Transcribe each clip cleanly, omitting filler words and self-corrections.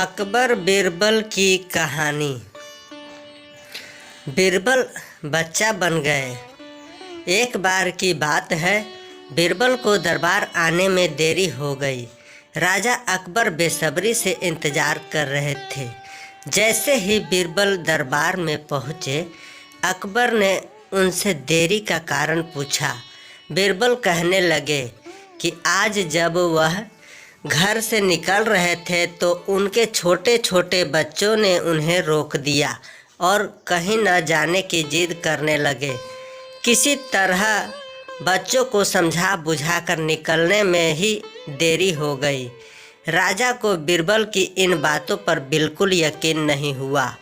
अकबर बीरबल की कहानी। बीरबल बच्चा बन गए। एक बार की बात है, बीरबल को दरबार आने में देरी हो गई। राजा अकबर बेसब्री से इंतजार कर रहे थे। जैसे ही बीरबल दरबार में पहुँचे, अकबर ने उनसे देरी का कारण पूछा। बीरबल कहने लगे कि आज जब वह घर से निकल रहे थे तो उनके छोटे छोटे बच्चों ने उन्हें रोक दिया और कहीं न जाने की जिद करने लगे। किसी तरह बच्चों को समझा बुझाकर निकलने में ही देरी हो गई। राजा को बीरबल की इन बातों पर बिल्कुल यकीन नहीं हुआ।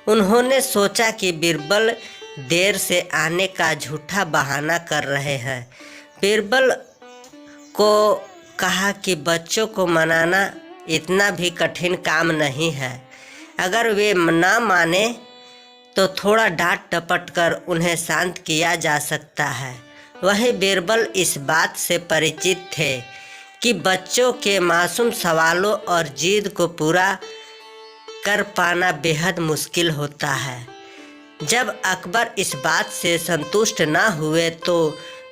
उन्होंने सोचा कि बीरबल देर से आने का झूठा बहाना कर रहे हैं। बीरबल को कहा कि बच्चों को मनाना इतना भी कठिन काम नहीं है। अगर वे ना माने तो थोड़ा डांट टपट कर उन्हें शांत किया जा सकता है। वही बीरबल इस बात से परिचित थे कि बच्चों के मासूम सवालों और जिद को पूरा कर पाना बेहद मुश्किल होता है। जब अकबर इस बात से संतुष्ट ना हुए तो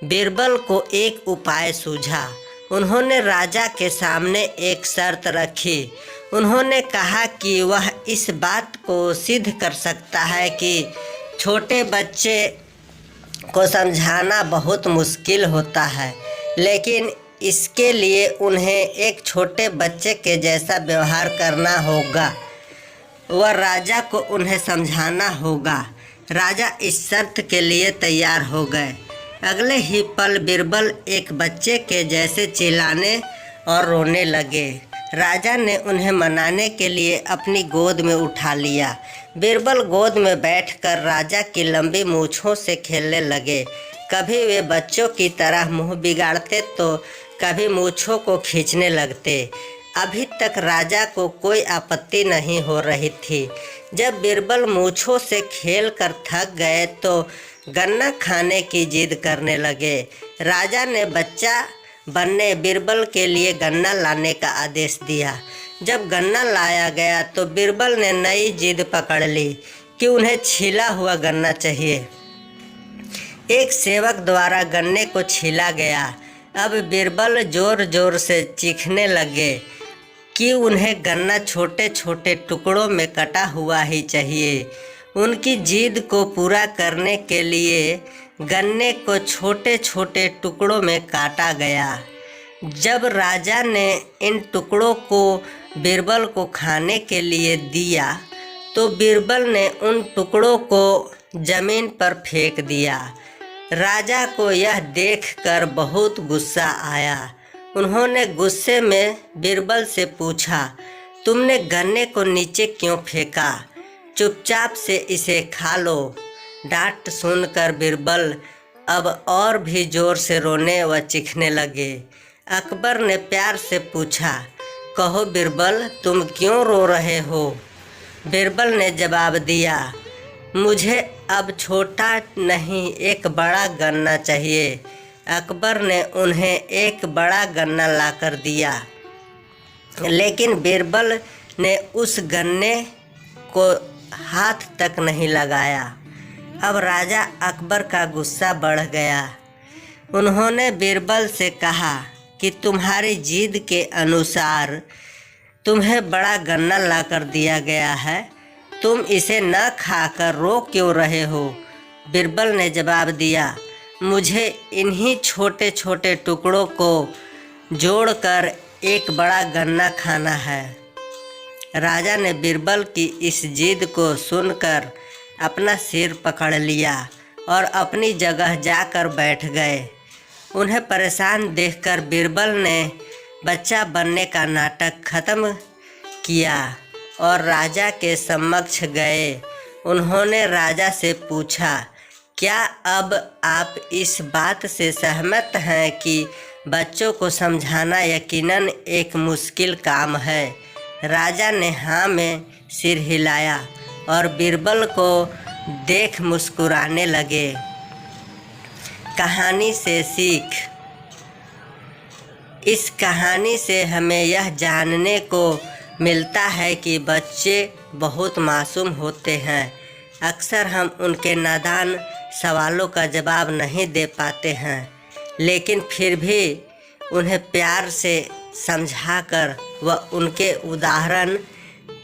बीरबल को एक उपाय सूझा। उन्होंने राजा के सामने एक शर्त रखी। उन्होंने कहा कि वह इस बात को सिद्ध कर सकता है कि छोटे बच्चे को समझाना बहुत मुश्किल होता है, लेकिन इसके लिए उन्हें एक छोटे बच्चे के जैसा व्यवहार करना होगा। वह राजा को उन्हें समझाना होगा। राजा इस शर्त के लिए तैयार हो गए। अगले ही पल बीरबल एक बच्चे के जैसे चिल्लाने और रोने लगे। राजा ने उन्हें मनाने के लिए अपनी गोद में उठा लिया। बीरबल गोद में बैठकर राजा की लंबी मूँछों से खेलने लगे। कभी वे बच्चों की तरह मुंह बिगाड़ते तो कभी मूँछों को खींचने लगते। अभी तक राजा को कोई आपत्ति नहीं हो रही थी। जब बीरबल मूँछों से खेल कर थक गए तो गन्ना खाने की जिद करने लगे। राजा ने बच्चा बनने बीरबल के लिए गन्ना लाने का आदेश दिया। जब गन्ना लाया गया तो बीरबल ने नई जिद पकड़ ली कि उन्हें छिला हुआ गन्ना चाहिए। एक सेवक द्वारा गन्ने को छीला गया। अब बीरबल जोर जोर से चीखने लगे कि उन्हें गन्ना छोटे छोटे टुकड़ों में कटा हुआ ही चाहिए। उनकी जिद को पूरा करने के लिए गन्ने को छोटे छोटे टुकड़ों में काटा गया। जब राजा ने इन टुकड़ों को बीरबल को खाने के लिए दिया तो बीरबल ने उन टुकड़ों को जमीन पर फेंक दिया। राजा को यह देखकर बहुत गुस्सा आया। उन्होंने गुस्से में बीरबल से पूछा, तुमने गन्ने को नीचे क्यों फेंका? चुपचाप से इसे खा लो। डांट सुनकर बीरबल अब और भी जोर से रोने व चीखने लगे। अकबर ने प्यार से पूछा, कहो बीरबल, तुम क्यों रो रहे हो? बीरबल ने जवाब दिया, मुझे अब छोटा नहीं एक बड़ा गन्ना चाहिए। अकबर ने उन्हें एक बड़ा गन्ना लाकर दिया, लेकिन बीरबल ने उस गन्ने को हाथ तक नहीं लगाया। अब राजा अकबर का गुस्सा बढ़ गया। उन्होंने बीरबल से कहा कि तुम्हारी जिद के अनुसार तुम्हें बड़ा गन्ना लाकर दिया गया है, तुम इसे न खाकर रो क्यों रहे हो? बीरबल ने जवाब दिया, मुझे इन्हीं छोटे छोटे टुकड़ों को जोड़कर एक बड़ा गन्ना खाना है। राजा ने बीरबल की इस जिद को सुनकर अपना सिर पकड़ लिया और अपनी जगह जाकर बैठ गए। उन्हें परेशान देखकर बीरबल ने बच्चा बनने का नाटक खत्म किया और राजा के समक्ष गए। उन्होंने राजा से पूछा, क्या अब आप इस बात से सहमत हैं कि बच्चों को समझाना यकीनन एक मुश्किल काम है? राजा ने हाँ में सिर हिलाया और बीरबल को देख मुस्कुराने लगे। कहानी से सीख। इस कहानी से हमें यह जानने को मिलता है कि बच्चे बहुत मासूम होते हैं। अक्सर हम उनके नादान सवालों का जवाब नहीं दे पाते हैं, लेकिन फिर भी उन्हें प्यार से समझाकर व उनके उदाहरण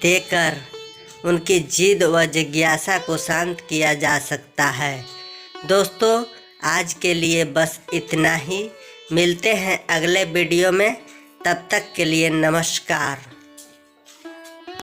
देकर उनकी जिद व जिज्ञासा को शांत किया जा सकता है। दोस्तों, आज के लिए बस इतना ही। मिलते हैं अगले वीडियो में। तब तक के लिए नमस्कार।